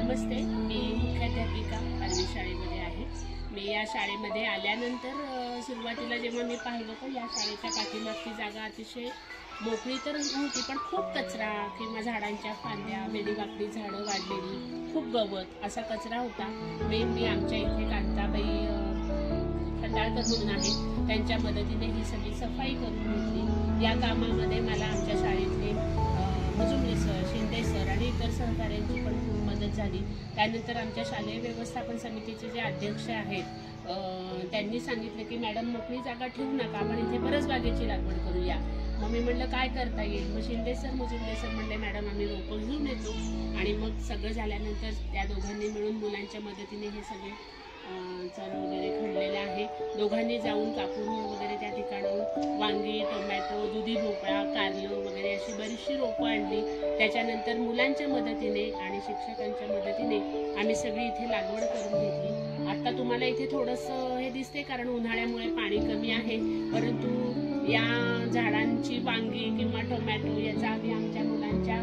नमस्ते, मी मुख्याध्यापिका आर्वी शाळेमध्ये आहे। मी या शाळेमध्ये आल्यानंतर सुरुवातीला जेव्हा मी पाहिलं तर या शाळेच्या पाठीमागची जागा अतिशय मोकळी तर नव्हती, पण खूप कचरा किंवा झाडांच्या फांद्या, वेडीवाकडी झाडं वाढलेली, खूप गवत असा कचरा होता। मी आमच्या इथे कांताबाई खंडाळकर म्हणून आहे, त्यांच्या मदतीने ही सगळी सफाई करून घेतली। या कामामध्ये मला आमच्या शाळेतले मुजुमले सर, शिंदे सर आणि इतर सहकाऱ्यांची पण खूप मदत झाली। त्यानंतर आमच्या शालेय व्यवस्थापन समितीचे जे अध्यक्ष आहेत त्यांनी सांगितलं की मॅडम मोकळी जागा ठेवू नका, आपण इथे परसबागेची लागवड करूया। मग मी म्हटलं काय करता येईल। मग शिंदे सर, मुजुमले सर म्हणले मॅडम आम्ही रोपं घेऊन येतो। आणि मग सगळं झाल्यानंतर त्या दोघांनी मिळून मुलांच्या मदतीने हे सगळे चर वगैरे खणलेले आहे। दोघांनी जाऊन कापूर वगैरे त्या ठिकाणाहून वांगी, टोमॅटो, दुधी भोपळा, कारलं वगैरे अशी बरीचशी रोपं आणली। त्याच्यानंतर मुलांच्या मदतीने आणि शिक्षकांच्या मदतीने आम्ही सगळी इथे लागवड करून घेतली। आता तुम्हाला इथे थोडंसं हे दिसते कारण उन्हाळ्यामुळे पाणी कमी आहे, परंतु या झाडांची वांगी किंवा टोमॅटो याचा आम्ही आमच्या मुलांच्या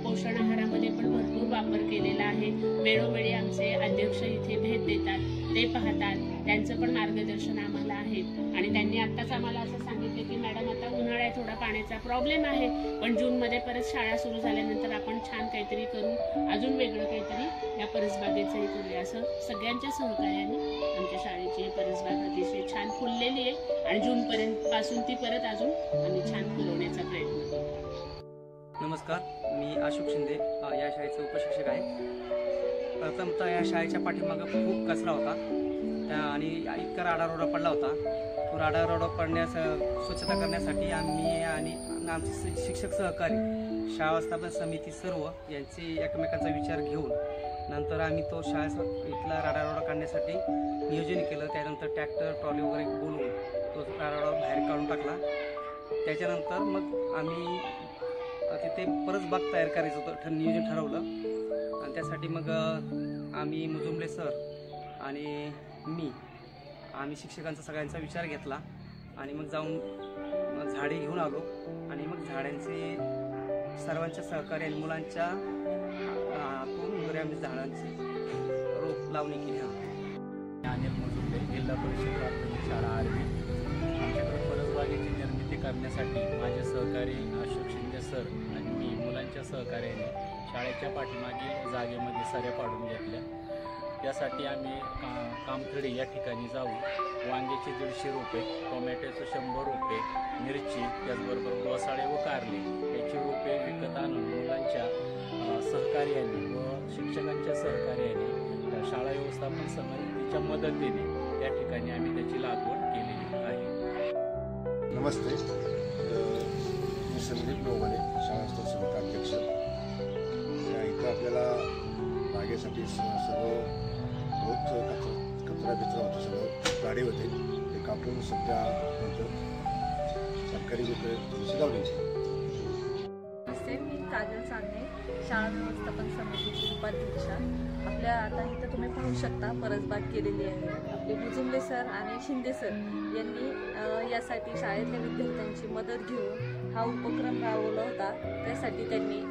पोषण आहारामध्ये पण भरपूर वापर केलेला आहे। वेळोवेळी आमचे अध्यक्ष इथे भेट देतात, ते पाहतात, त्यांचं पण मार्गदर्शन आम्हाला आहे। आणि त्यांनी आत्ताच आम्हाला असं सांगितले की मॅडम आता उन्हाळ्यात थोडा पाण्याचा प्रॉब्लेम आहे, पण जूनमध्ये परत शाळा सुरू झाल्यानंतर आपण छान काहीतरी करू, अजून वेगळं काहीतरी या परसबागेचंही करूया। असं सगळ्यांच्या सहकार्याने आमच्या शाळेची ही परसबाग अतिशय छान फुललेली आहे आणि जूनपर्यंत पासून ती परत अजून आम्ही छान फुलवण्याचा प्रयत्न करू। नमस्कार, मी अशोक शिंदे या शाळेचे उपशिक्षक आहे। प्रथमतः या शाळेच्या पाठीमागं खूप कचरा होता आणि इतका राडारोडा पडला होता। तो राडारोडा स्वच्छता करण्यासाठी आम्ही आणि आमचे शिक्षक सहकारी, शाळा व्यवस्थापन समिती सर्व यांचे एकमेकांचा विचार घेऊन नंतर आम्ही तो इथला राडारोडा काढण्यासाठी नियोजन केलं। त्यानंतर ट्रॅक्टर, ट्रॉली वगैरे बोलवून तो राडारोडा बाहेर काढून टाकला। त्याच्यानंतर मग आम्ही तिथे परसबाग तयार करायचं होतं नियोजन ठरवलं आणि त्यासाठी मग आम्ही मुजुमले सर आणि आम्ही शिक्षकांचा सगळ्यांचा विचार घेतला आणि मग जाऊन झाडे घेऊन आलो आणि मग झाडांचे सर्वांच्या सहकार्य आणि मुलांच्या हातून वगैरे आम्ही झाडांची रोप लावणी केली। अनिल मुजुमले, जिल्हा परिषद प्राथमिक शाळा आर्वी। आमच्याकडे परसबागेची निर्मिती करण्यासाठी माझे सहकारी अशोक शिंदे सर आणि मी मुलांच्या सहकार्याने शाळेच्या पाठीमागील जागेमध्ये सऱ्या पाडून घेतल्या। त्यासाठी आम्ही कामथडी या ठिकाणी जाऊन वांग्याचे 150 रोपे, टोमॅटोचे 100 रोपे, मिरची, त्याचबरोबर गोसाळे व कारले याची रोपे विकत आणून मुलांच्या सहकार्याने व शिक्षकांच्या सहकार्याने शाळा व्यवस्थापन समितीच्या मदतीने त्या ठिकाणी आम्ही त्याची लागवड केलेली आहे। नमस्ते, मी संदीप लोवाने, शाळा व्यवस्थापन समिती अध्यक्ष। इथं आपल्याला बागेसाठी सर्व बहुत कचरा होता, सगळं गाडी होते ते कापून सध्या नंतर सरकारी लोक लावली। नमस्ते, मी काजल चांदणे, शाळा व्यवस्थापन समितीची उपाध्यक्षा। आपल्या आता इथं तुम्ही पाहू शकता परसबाग केलेली आहे। आपले मुजुमले सर आणि शिंदे सर यांनी यासाठी शाळेतल्या विद्यार्थ्यांची मदत घेऊन हा उपक्रम राबवला होता। त्यासाठी त्यांनी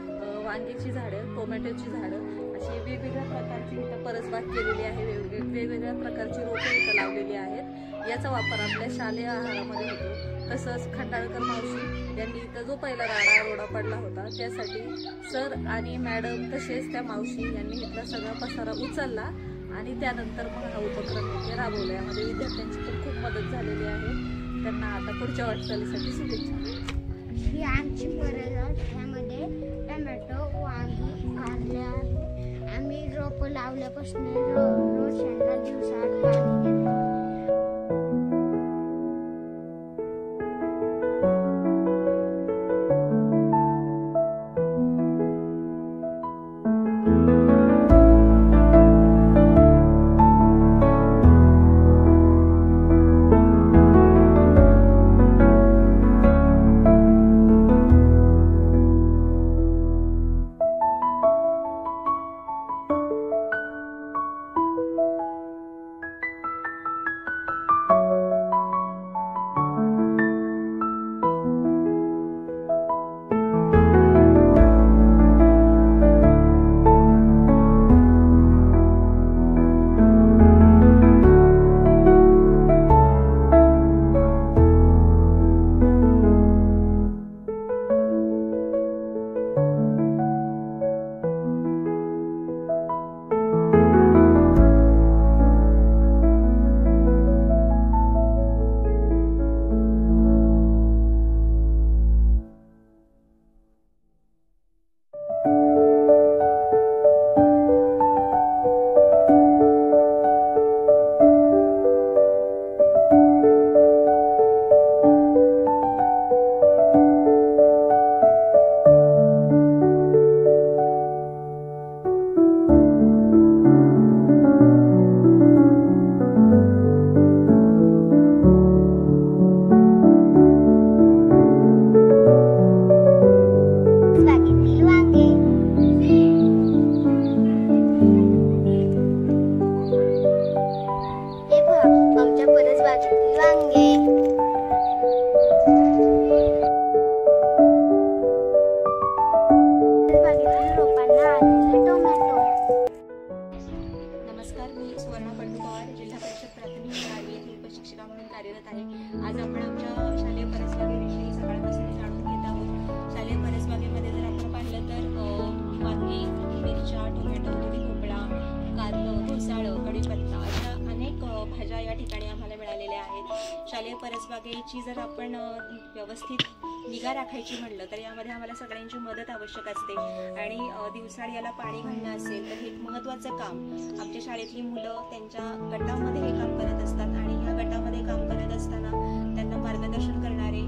वांग्याची झाडं, टोमॅटोची झाडं अशी वेगवेगळ्या प्रकारची इथं परसबाग केलेली आहे। वेगवेगळ्या प्रकारची रोपं इथं लावलेली आहेत। याचा वापर आपल्या शालेय आहारामध्ये होतो। तसंच खंडाळकर मावशी यांनी इथं जो पहिला राडारोडा पडला होता त्यासाठी सर आणि मॅडम तसेच त्या मावशी यांनी इथला सगळा पसारा उचलला आणि त्यानंतर मग हा उपक्रम इथे राबवला। यामध्ये विद्यार्थ्यांची पण खूप मदत झालेली आहे। त्यांना आता पुढच्या वाटचालीसाठी शुभेच्छा। ही आमची परसबाग, त्यामध्ये टोमॅटो, वांगी, कारले आहे। आम्ही रोपं लावल्यापासून रोज दिवसाआड पाणी देतो। शालेय परसबागेची जर आपण व्यवस्थित निगा राखायची म्हणलं तर यामध्ये आम्हाला सगळ्यांची मदत आवश्यक असते आणि दिवसाड याला पाणी घालणं असेल तर हे एक महत्त्वाचं काम आमच्या शाळेतली मुलं त्यांच्या गटामध्ये हे काम करत असतात आणि ह्या गटामध्ये काम करत असताना त्यांना मार्गदर्शन करणारे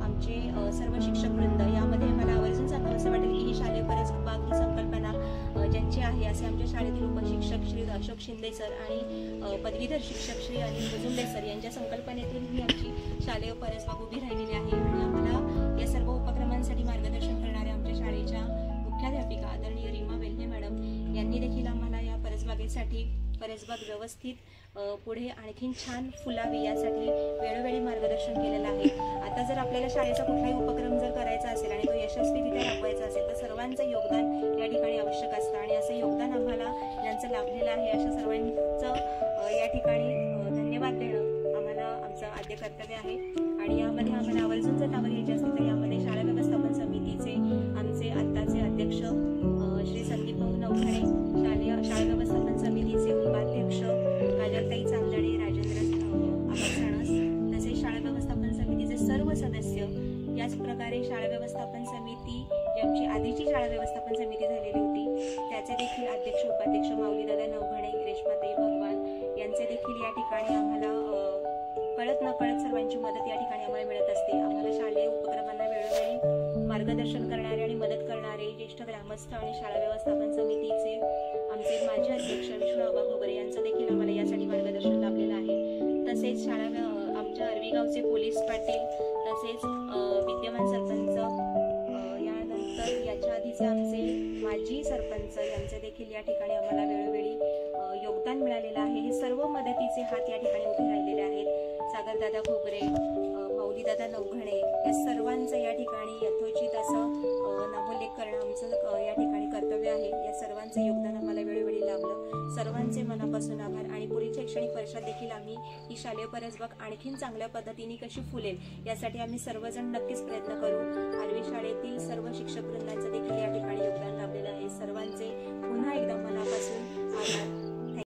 आमचे सर्व शिक्षक वृंद, यामध्ये मला आवर्जून सांगावं असं वाटेल की ही शालेय परसबाग ही संकल्पना ज्यांची आहे असे आमच्या शाळेतील उपशिक्षक श्री अशोक शिंदे सर आणि पदवीधर शिक्षक श्री अनिल मुजुंबे सर यांच्या संकल्पनेतून ही आमची शालेय परसबाग उभी राहिलेली आहे आणि आम्हाला या सर्व उपक्रमांसाठी मार्गदर्शन करणाऱ्या आमच्या शाळेच्या मुख्याध्यापिका आदरणीय रीमा वेल्हे मॅडम यांनी देखील आम्हाला या परसबागेसाठी परसबाग व्यवस्थित पुढे आणखीन छान फुलावी यासाठी वेळोवेळी मार्गदर्शन केलेलं आहे. आता जर आपल्याला शाळेचा कुठलाही उपक्रम जर करायचा असेल आणि तो यशस्वीरित्या राबवायचा असेल तर सर्वांचं योगदान या ठिकाणी आवश्यक असतं आणि असं योगदान आम्हाला ज्यांचं लाभलेलं आहे अशा सर्वांचं या ठिकाणी धन्यवाद देणं आम्हाला आमचं आद्य कर्तव्य आहे. आणि यामध्ये आम्हाला आवर्जून जर नावं घ्यायची असतील तर यामध्ये शाळा व्यवस्थापन समितीचे आमचे आत्ताचे अध्यक्ष श्री संदीप भाऊ नवघणे, शाळा व्यवस्थापन समितीचे उपाध्यक्ष काजलताई चांदणे, राजेंद्र आबासाणस, तसेच शाळा व्यवस्थापन समितीचे सर्व सदस्य. याच प्रकारे शाळा व्यवस्थापन समिती जी आमची आधीची शाळा व्यवस्थापन समिती झालेली होती त्याचे देखील अध्यक्ष उपाध्यक्ष माऊलीदादा नवघणे, रेश्माताई भगवान यांचे देखील या ठिकाणी आम्हाला कळत नकळत सर्वांची मदत या ठिकाणी आम्हाला मिळत असते. आम्हाला शालेय उपक्रमांना वेळोवेळी मार्गदर्शन करणारे आणि मदत करणारे ज्येष्ठ ग्रामस्थ आणि शाळा व्यवस्थापन समितीचे आमचे माजी अध्यक्ष विष्णू आबा घोगरे यांचं देखील आम्हाला यासाठी मार्गदर्शन लाभलेलं आहे. तसेच आमच्या अरवी गावचे पोलीस पाटील, तसेच विद्यमान सरपंच, यानंतर याच्या आधीचे आमचे माजी सरपंच यांचे देखील या ठिकाणी आम्हाला वेळोवेळी योगदान मिळालेलं आहे. हे सर्व मदतीचे हात या ठिकाणी उभे राहिलेले आहेत. सागरदादा घोगरे, माऊलीदादा नवघणे या सर्वांचं या ठिकाणी यथोचित असं नामोल्लेख करणं आमचं या ठिकाणी कर्तव्य आहे. या सर्वांचं योगदान आम्हाला वेळोवेळी लाभलं. सर्वांचे मनापासून आभार. आणि पुढील शैक्षणिक वर्षात देखील आम्ही ही शालेय परसबाग आणखीन चांगल्या पद्धतीने कशी फुलेल यासाठी आम्ही सर्वजण नक्कीच प्रयत्न करू. आर्वी शाळेतील सर्व शिक्षक वृंद